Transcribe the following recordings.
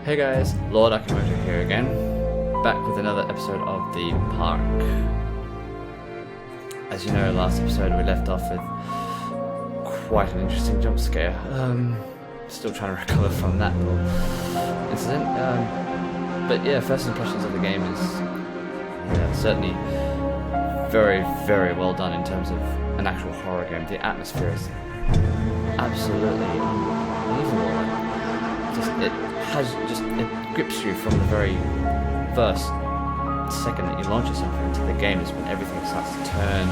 Hey guys, LordAkimoto here again, back with another episode of The Park. As you know, last episode we left off with quite an interesting jump scare. Still trying to recover from that little incident. But yeah, first impressions of the game is certainly very, very well done in terms of an actual horror game. The atmosphere is absolutely unbelievable. It grips you from the very first second that you launch yourself into the game is when everything starts to turn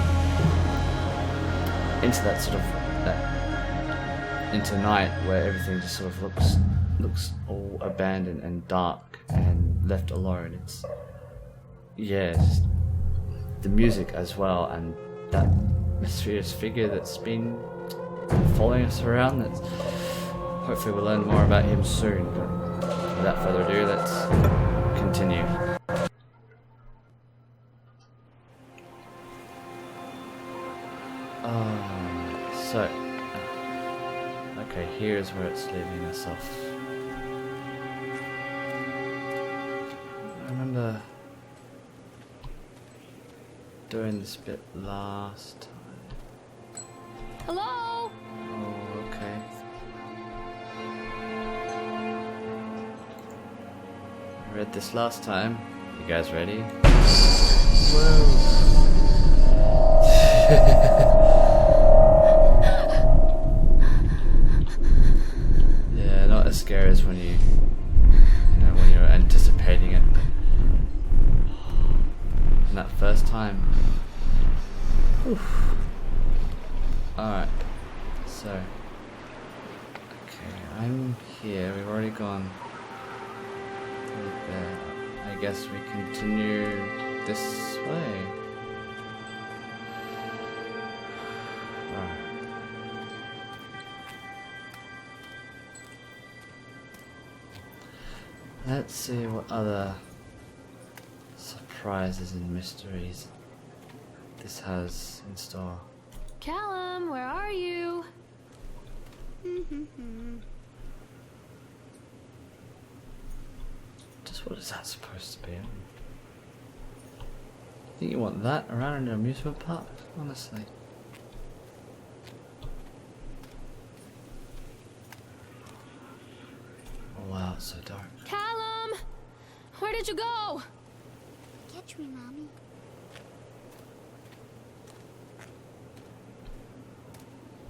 into that sort of into night where everything just sort of looks all abandoned and dark and left alone. It's just the music as well, and that mysterious figure that's been following us around. That's hopefully we'll learn more about him soon, but without further ado, let's continue. Okay, here's where it's leaving us off. I remember doing this bit last time. Hello? Oh, okay. I read this last time. You guys ready? Whoa. Yeah, not as scary as when when you're anticipating it. And that first time. Alright. So. Okay, I'm here. We've already gone there. I guess we continue this way. Alright. Let's see what other surprises and mysteries this has in store. Callum, where are you? Just what is that supposed to be? Think you want that around an amusement park? Honestly. Oh wow, it's so dark. Callum! Where did you go? Catch me, Mommy.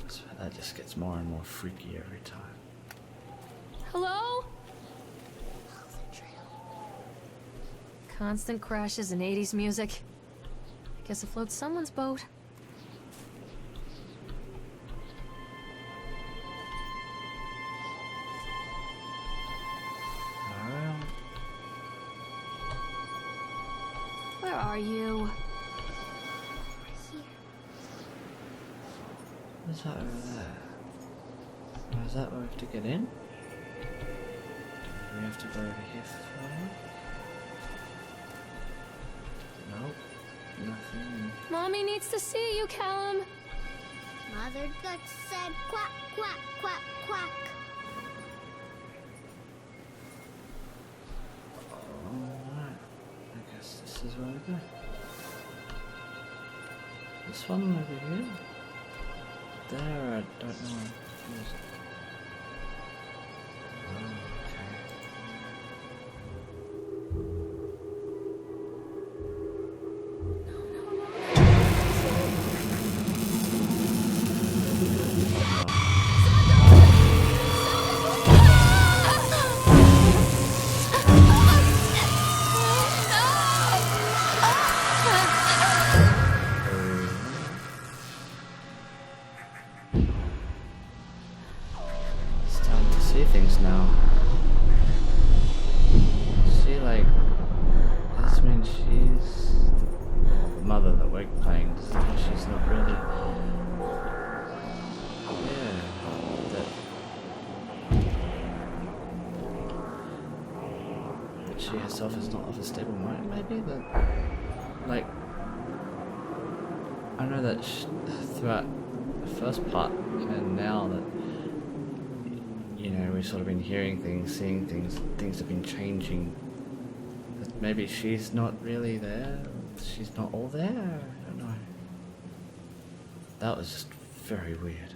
I swear that just gets more and more freaky every time. Hello? Follow the trail. Constant crashes and 80s music. I guess it floats someone's boat. Where are you? Here. What's that over there? Oh, is that where we have to get in? Do we have to go over here first? Nope. Nothing. Mommy needs to see you, Callum. Mother Duck said quack, quack, quack, quack. Alright. I guess this is where we go. This one over here? There, I don't know. I'm confused. Oh, okay. Starting to see things now. See, like, does this mean she's the mother that we're playing? Does this mean she's not really? Yeah, that she herself is not of a stable mind. Maybe that, like, I know that throughout the first part, and now that we've sort of been hearing things, seeing things, things have been changing. But maybe she's not really there, she's not all there, I don't know. That was just very weird.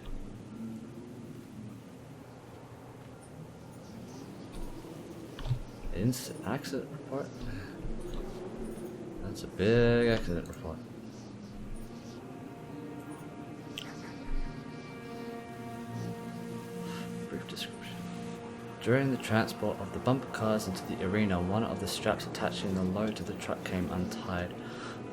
Accident report? That's a big accident report. Brief description. During the transport of the bumper cars into the arena, one of the straps attaching the load to the truck came untied,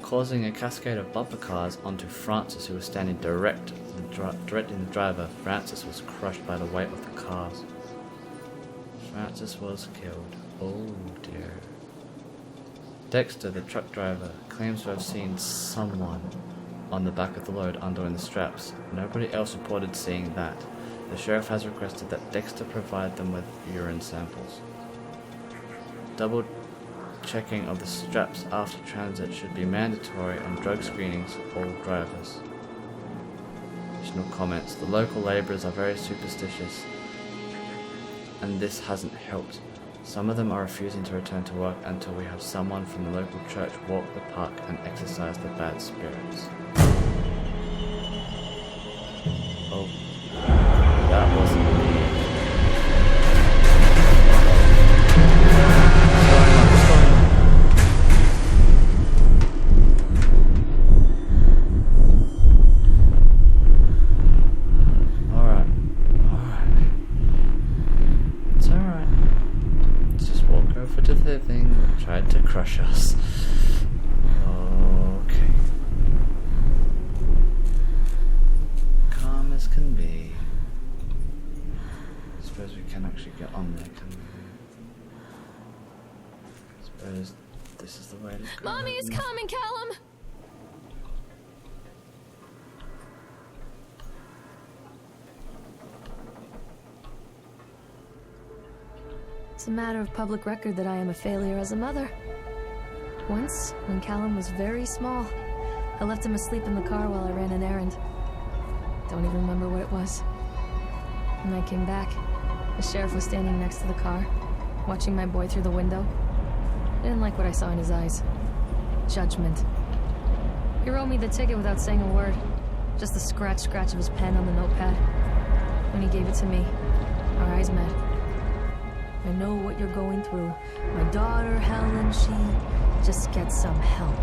causing a cascade of bumper cars onto Francis, who was standing directing the driver. Francis was crushed by the weight of the cars. Francis was killed. Oh dear. Dexter, the truck driver, claims to have seen someone on the back of the load undoing the straps. Nobody else reported seeing that. The sheriff has requested that Dexter provide them with urine samples. Double checking of the straps after transit should be mandatory on drug screenings for all drivers. Additional comments. The local labourers are very superstitious, and this hasn't helped. Some of them are refusing to return to work until we have someone from the local church walk the park and exorcise the bad spirits. Oh, that wasn't me. Tried to crush us. Okay. Calm as can be. I suppose we can actually get on there, can we? I suppose this is the way to go. Mommy is coming, Callum! It's a matter of public record that I am a failure as a mother. Once, when Callum was very small, I left him asleep in the car while I ran an errand. Don't even remember what it was. When I came back, the sheriff was standing next to the car, watching my boy through the window. I didn't like what I saw in his eyes. Judgment. He wrote me the ticket without saying a word. Just the scratch of his pen on the notepad. When he gave it to me, our eyes met. I know what you're going through. My daughter, Helen, she just gets some help.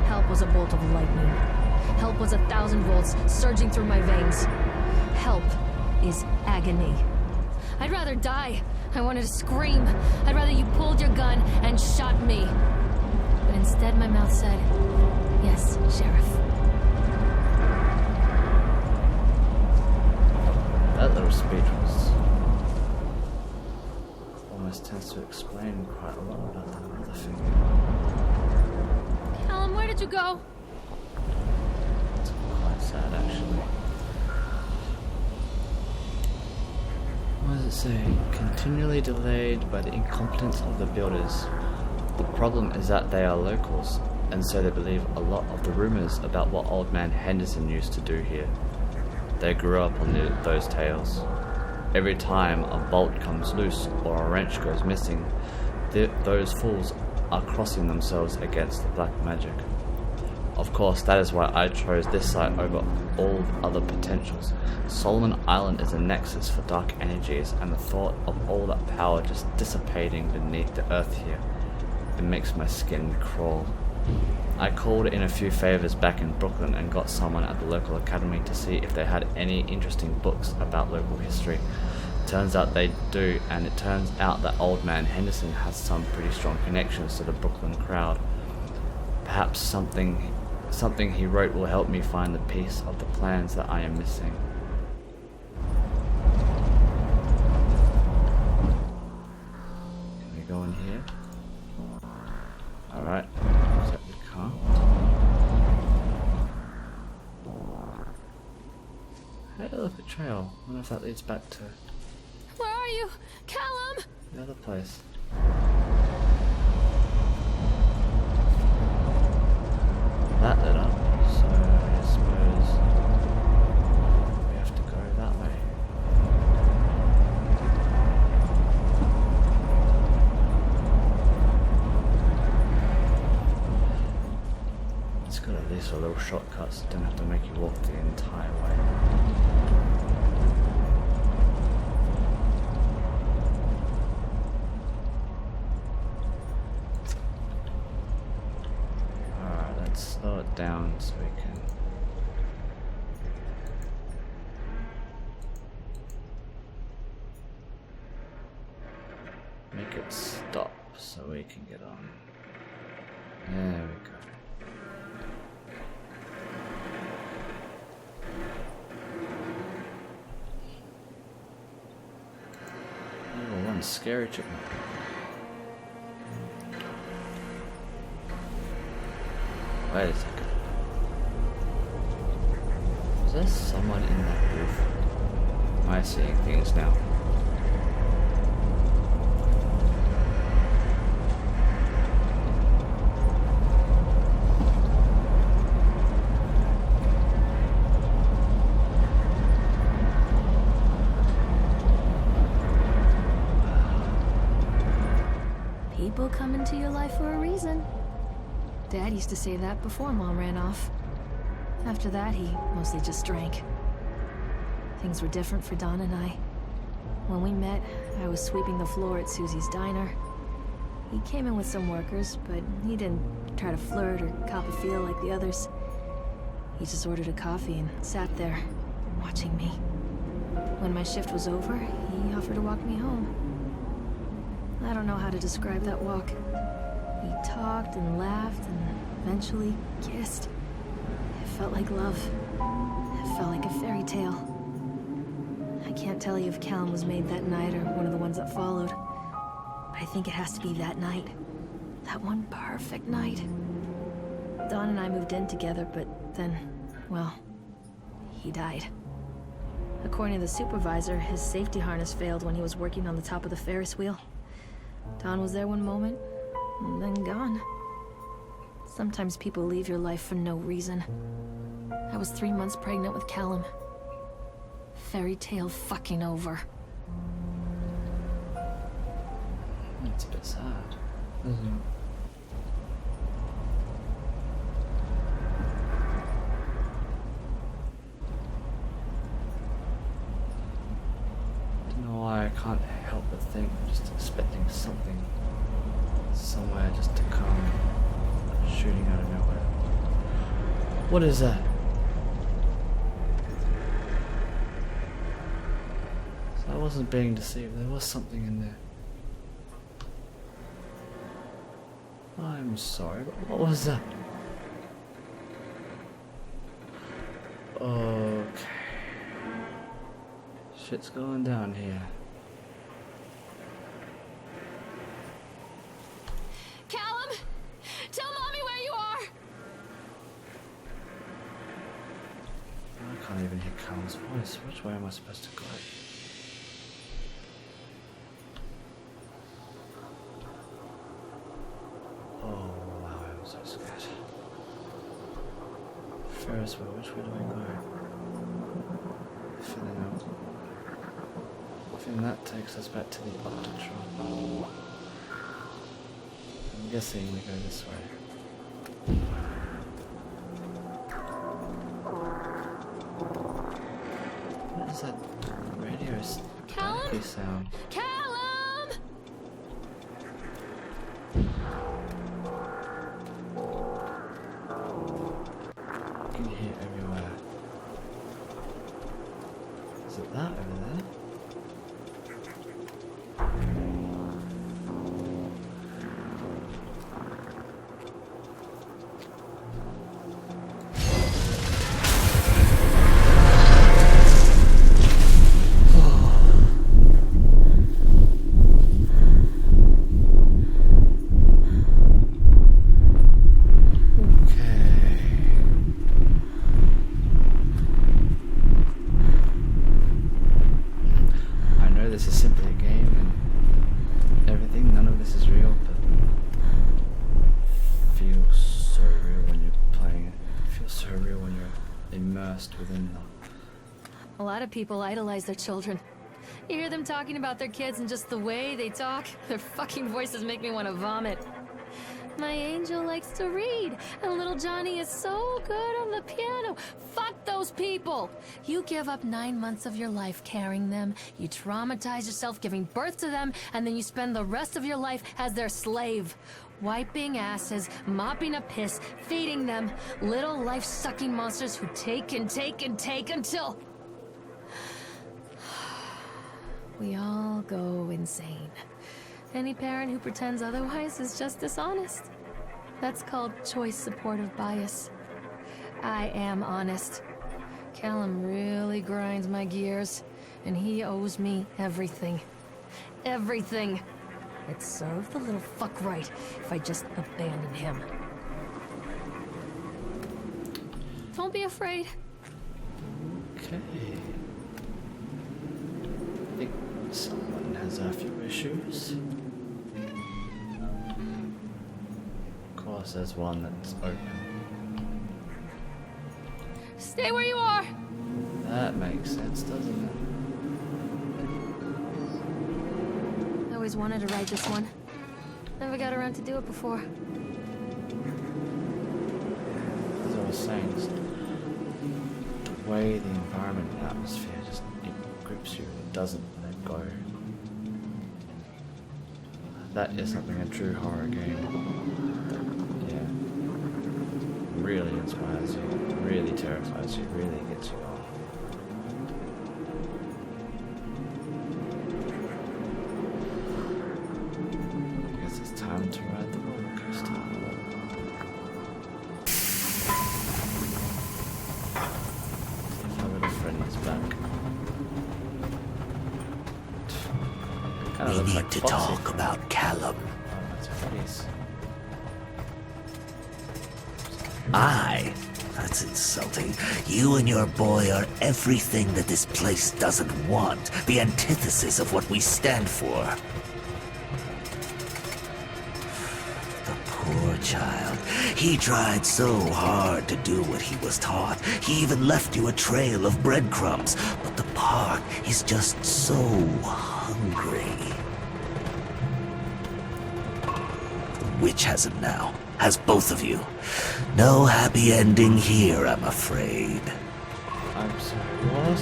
Help was a bolt of lightning. Help was 1,000 volts surging through my veins. Help is agony. I'd rather die. I wanted to scream. I'd rather you pulled your gun and shot me. But instead my mouth said, yes, Sheriff. That little speech was almost tends to explain quite a lot about that other thing. Callum, where did you go? It's quite sad, actually. What does it say? Continually delayed by the incompetence of the builders. The problem is that they are locals, and so they believe a lot of the rumors about what Old Man Henderson used to do here. They grew up on those tales. Every time a bolt comes loose or a wrench goes missing, those fools are crossing themselves against the black magic. Of course, that is why I chose this site over all other potentials. Solomon Island is a nexus for dark energies, and the thought of all that power just dissipating beneath the earth here, it makes my skin crawl. I called in a few favors back in Brooklyn and got someone at the local academy to see if they had any interesting books about local history. Turns out they do, and it turns out that Old Man Henderson has some pretty strong connections to the Brooklyn crowd. Perhaps something he wrote will help me find the piece of the plans that I am missing. Can we go in here? Alright. Hey, look, a trail. I wonder if that leads back to Where are you? Callum! the other place. That lit up, so I suppose we have to go that way. little shortcuts that don't have to make you walk the entire way. Alright, let's slow it down so we can make it stop so we can get on. There we go. Oh, one scary chipmunk. Wait a second. Is there someone in that booth? Am I seeing things now? People come into your life for a reason. Dad used to say that before Mom ran off. After that, he mostly just drank. Things were different for Don and I. When we met, I was sweeping the floor at Susie's diner. He came in with some workers, but he didn't try to flirt or cop a feel like the others. He just ordered a coffee and sat there, watching me. When my shift was over, he offered to walk me home. I don't know how to describe that walk. We talked and laughed and eventually kissed. It felt like love. It felt like a fairy tale. I can't tell you if Callum was made that night or one of the ones that followed. But I think it has to be that night. That one perfect night. Don and I moved in together, but then, well, he died. According to the supervisor, his safety harness failed when he was working on the top of the Ferris wheel. Don was there one moment, and then gone. Sometimes people leave your life for no reason. I was 3 months pregnant with Callum. Fairy tale fucking over. It's a bit sad, isn't it? I don't know why I can't help but think I'm just expecting something somewhere just to come shooting out of nowhere. What is that? So I wasn't being deceived, there was something in there. I'm sorry, but what was that? Okay. Shit's going down here. Callum! Tell Mommy where you are! I can't even hear Callum's voice. Which way am I supposed to go? Oh wow, I'm so scared. Ferris wheel, which way do I go? Filling out. I think that takes us back to the Octatron. I'm guessing we go this way. What is that radio Callum? sound? Callum! I can hear it everywhere. Is it that over there? Within them. A lot of people idolize their children. You hear them talking about their kids and just the way they talk, their fucking voices make me want to vomit. My angel likes to read, and little Johnny is so good on the piano. Fuck those people! You give up 9 months of your life carrying them, you traumatize yourself giving birth to them, and then you spend the rest of your life as their slave. Wiping asses, mopping up piss, feeding them. Little life-sucking monsters who take and take and take until... we all go insane. Any parent who pretends otherwise is just dishonest. That's called choice supportive bias. I am honest. Callum really grinds my gears, and he owes me everything. Everything. It'd serve the little fuck right if I just abandoned him. Don't be afraid. Okay. I think someone has a few issues. Of course, there's one that's open. Stay where you are! That makes sense, doesn't it? I always wanted to write this one. Never got around to do it before. As I was saying, just the way the environment and atmosphere just it grips you, it doesn't let go. That is something a true horror game that, yeah, really inspires you, really terrifies you, really gets you off. I guess it's time to ride the roller coaster. If our little friend is back. Kinda We looks need like to Foxy. talk about Callum. Oh, that's Freddy's. That's insulting. You and your boy are everything that this place doesn't want. The antithesis of what we stand for. The poor child. He tried so hard to do what he was taught. He even left you a trail of breadcrumbs. But the park is just so hungry. Which has him now? Has both of you. No happy ending here, I'm afraid. I'm sorry, what?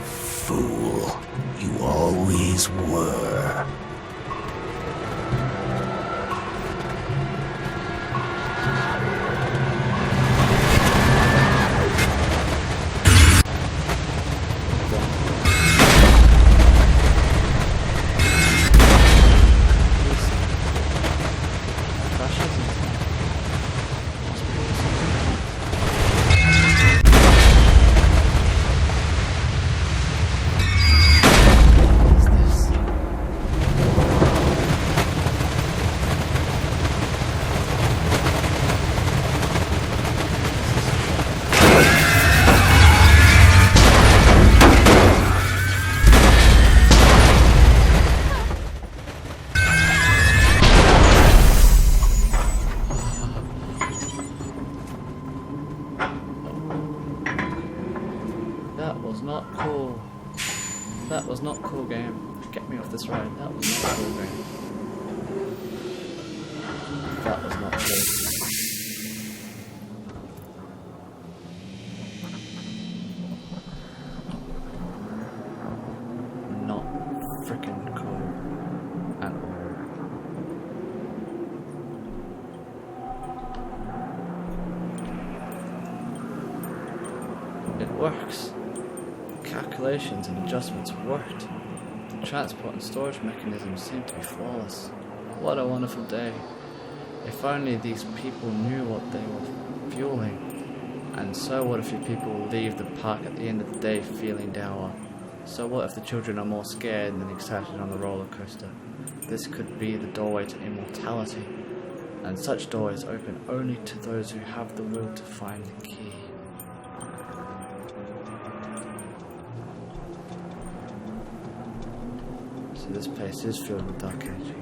Fool. You always were. That was not cool. That was not cool, game. Get me off this ride. That was not cool, game. That was not cool. Not freaking cool at all. It works. Calculations and adjustments worked. The transport and storage mechanisms seem to be flawless. What a wonderful day. If only these people knew what they were fueling. And so what if you people leave the park at the end of the day feeling dour? So what if the children are more scared than excited on the roller coaster? This could be the doorway to immortality. And such doors open only to those who have the will to find the key. This place is filled with dark energy.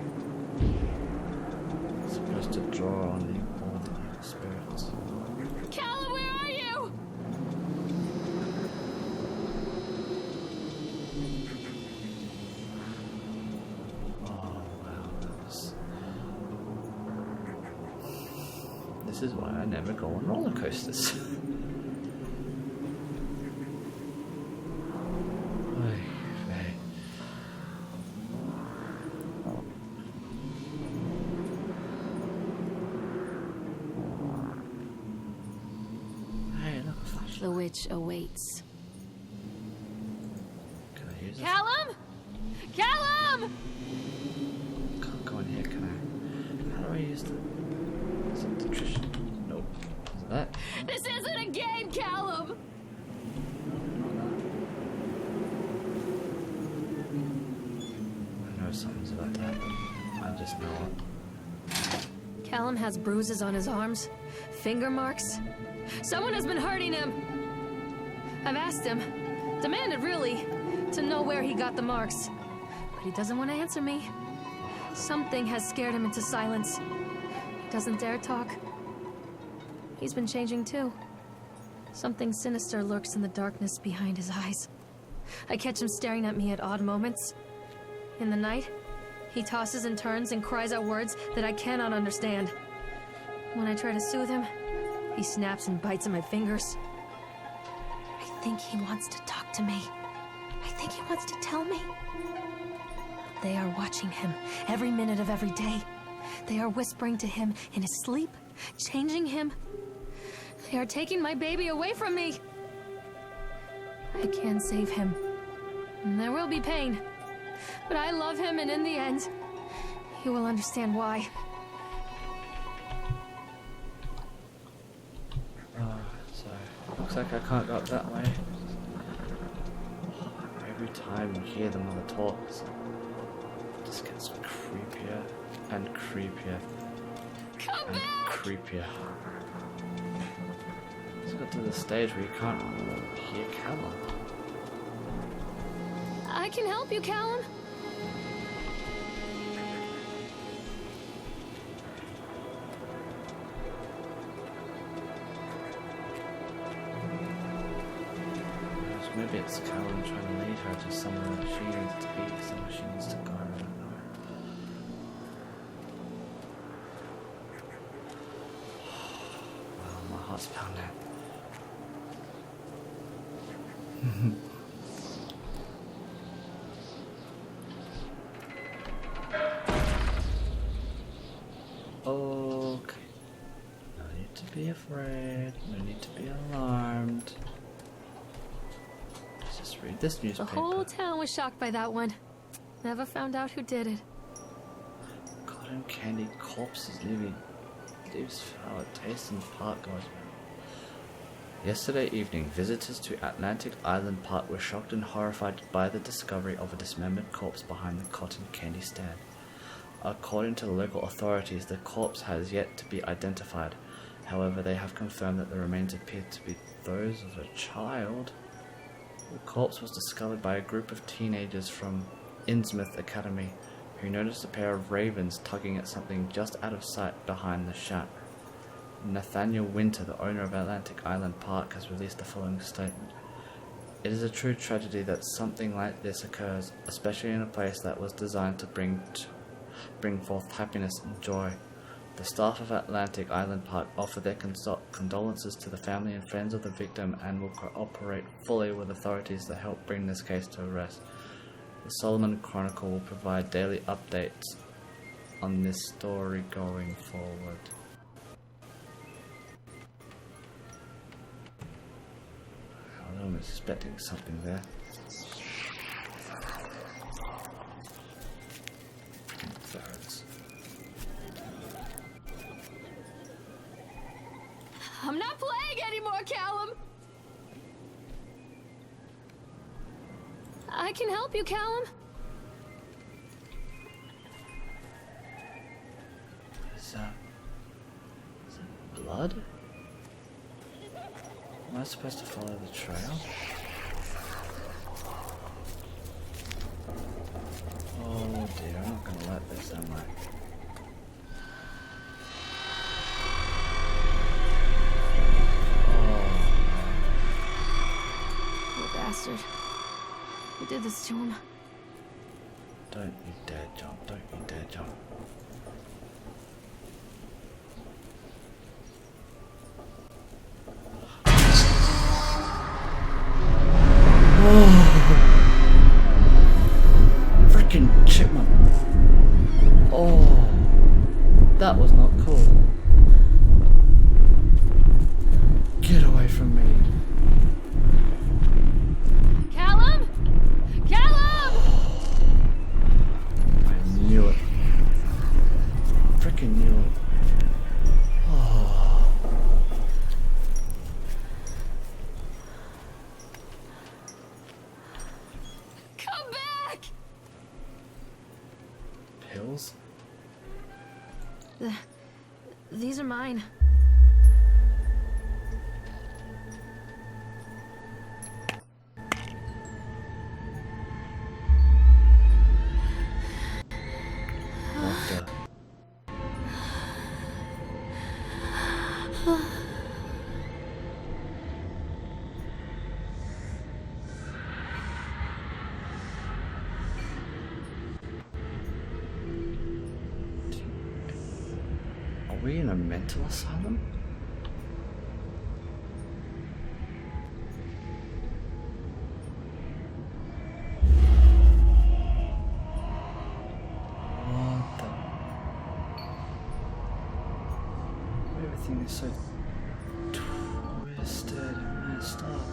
It's supposed to draw on all the evil spirits. Callum, where are you? Oh wow, that was This is why I never go on roller coasters. Oy vey. Hey, look, a flashlight. The witch awaits. Can I use it? Callum! Callum! Can't go in here, can I? How do I use the... Is it the Trish? Nope. Is it that? This isn't a game, Callum! I know something's about to happen. I just know it. Callum has bruises on his arms, finger marks. Someone has been hurting him. I've asked him, demanded really, to know where he got the marks. But he doesn't want to answer me. Something has scared him into silence. He doesn't dare talk. He's been changing too. Something sinister lurks in the darkness behind his eyes. I catch him staring at me at odd moments. In the night, he tosses and turns and cries out words that I cannot understand. When I try to soothe him, he snaps and bites at my fingers. I think he wants to talk to me. I think he wants to tell me. But they are watching him every minute of every day. They are whispering to him in his sleep, changing him. They are taking my baby away from me. I can save him. And there will be pain. But I love him, and in the end, he will understand why. So, looks like I can't go up that way. Every time you hear the mother talks, it just gets creepier and creepier Come and back! creepier. It's got to the stage where you can't hear Callum. I can help you, Callum. Maybe it's Callum trying to lead her to somewhere she needs to be, somewhere she needs to go. I don't know. Wow, my heart's pounding. Okay. No need to be afraid. No need to be alarmed. Let's just read this The newspaper. whole town was shocked by that one. Never found out who did it. Cotton candy corpses leaves foul taste in park gardens. Yesterday evening, visitors to Atlantic Island Park were shocked and horrified by the discovery of a dismembered corpse behind the cotton candy stand. According to the local authorities, the corpse has yet to be identified. However, they have confirmed that the remains appear to be those of a child. The corpse was discovered by a group of teenagers from Innsmouth Academy, who noticed a pair of ravens tugging at something just out of sight behind the shack. Nathaniel Winter, the owner of Atlantic Island Park, has released the following statement. It is a true tragedy that something like this occurs, especially in a place that was designed to bring forth happiness and joy. The staff of Atlantic Island Park offer their condolences to the family and friends of the victim and will cooperate fully with authorities to help bring this case to a rest. The Solomon Chronicle will provide daily updates on this story going forward. I was expecting something there. Birds. I'm not playing anymore, Callum. I can help you, Callum. Is that blood? Am I supposed to follow the trail? Oh dear, I'm not gonna let this, am I? You bastard. Who did this to him? Don't you dare jump, don't you dare jump. That was not cool. Get away from me. Callum? Callum! I knew it. Freaking knew it. Oh. Come back! Pills? These are mine. What the? Are we in a mental asylum? What the? Everything is so twisted and messed up.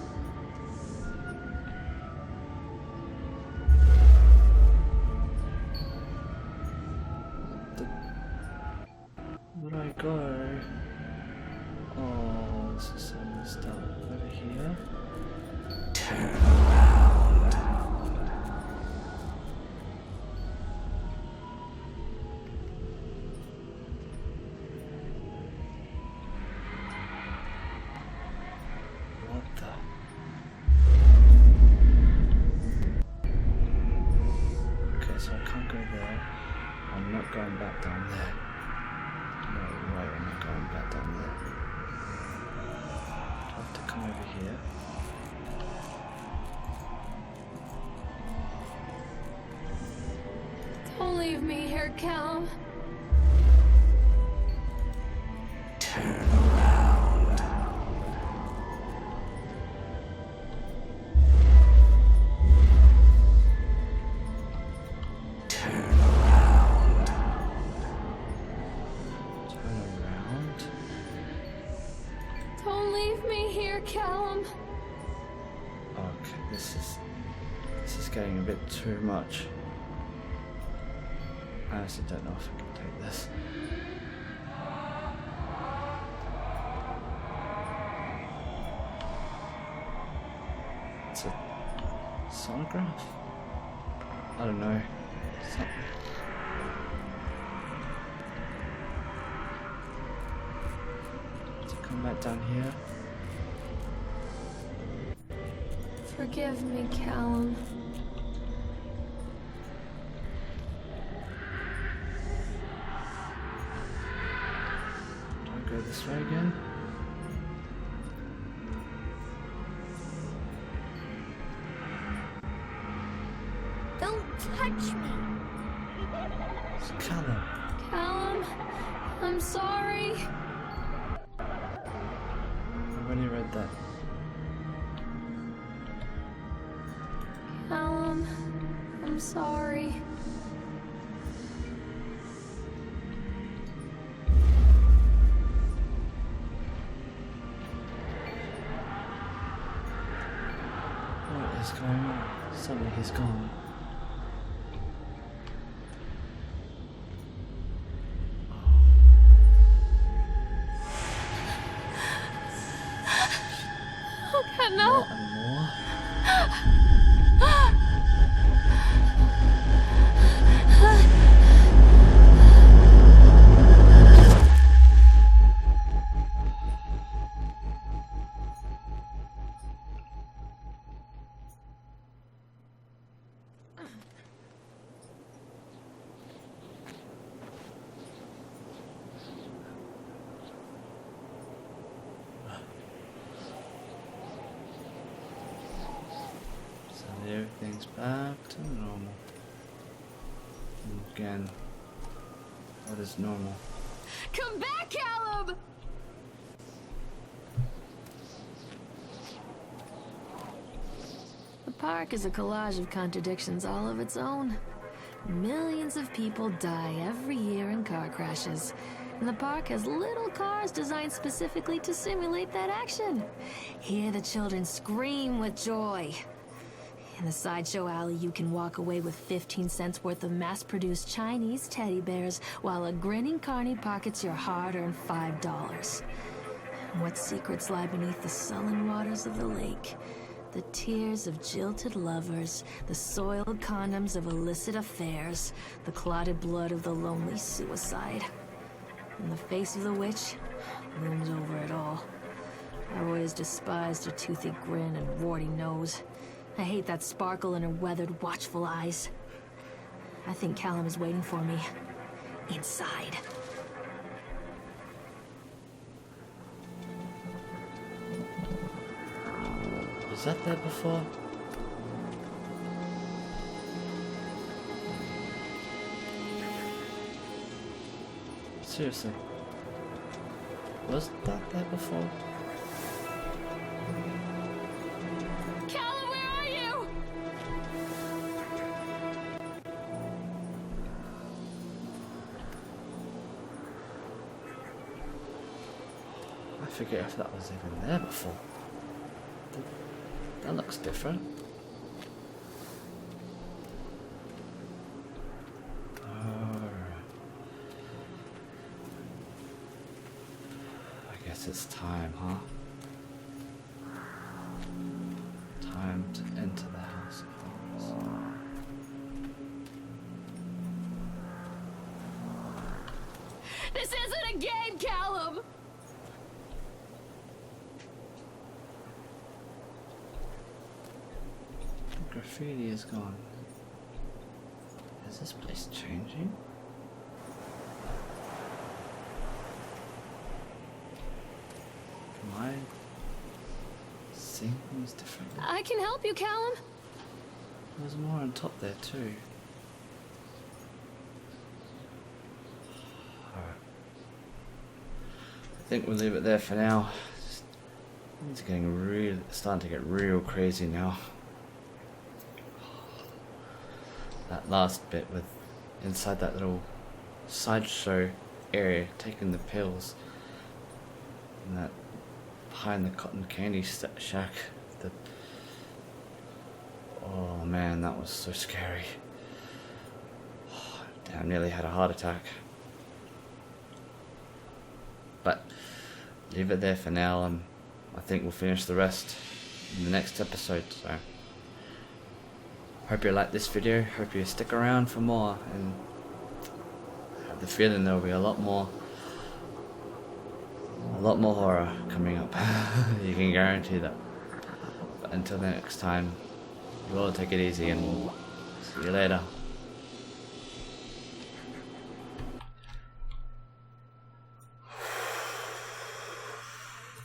Where do I go? Oh, this is so messed up. Over here? Turn around. What the? Okay, so I can't go there. I'm not going back down there. No way, I'm not going back down there. I have to come over here. Don't leave me here, Callum. Turn around. Turn around. Turn around. Don't leave me here, Callum. Okay, this is getting a bit too much. I honestly don't know if I can take this. It's a sonograph? I don't know. Something. To come back down here. Forgive me, Callum. Do I go this way again? Don't touch me. It's Callum. Callum, I'm sorry. I've already read that. Callum, I'm sorry. What is going on? Suddenly he's gone. Okay, Not no. anymore. Everything's back to normal. And again, what is normal? Come back, Callum! The park is a collage of contradictions all of its own. Millions of people die every year in car crashes. And the park has little cars designed specifically to simulate that action. Hear the children scream with joy. In the sideshow alley, you can walk away with 15 cents worth of mass-produced Chinese teddy bears, while a grinning carny pockets your hard-earned $5. What secrets lie beneath the sullen waters of the lake? The tears of jilted lovers, the soiled condoms of illicit affairs, the clotted blood of the lonely suicide. And the face of the witch looms over it all. I always despised her toothy grin and warty nose. I hate that sparkle in her weathered, watchful eyes. I think Callum is waiting for me inside. Was that there before? Seriously. Was that there before? Callum, where are you? I forget if that was even there before. That looks different. I guess it's time, huh? Time to enter the House of Horrors. This isn't a game, Callum! The graffiti is gone. Is this place changing? Am I seeing things differently? I can help you, Callum. There's more on top there too. Alright. I think we'll leave it there for now. It's getting real, starting to get real crazy now. That last bit with inside that little sideshow area, taking the pills, and that behind the cotton candy shack. Oh man, that was so scary. Damn, nearly had a heart attack. But leave it there for now, and I think we'll finish the rest in the next episode. So hope you like this video, hope you stick around for more, and I have the feeling there'll be a lot more horror coming up. You can guarantee that. But until the next time, you all take it easy, and see you later.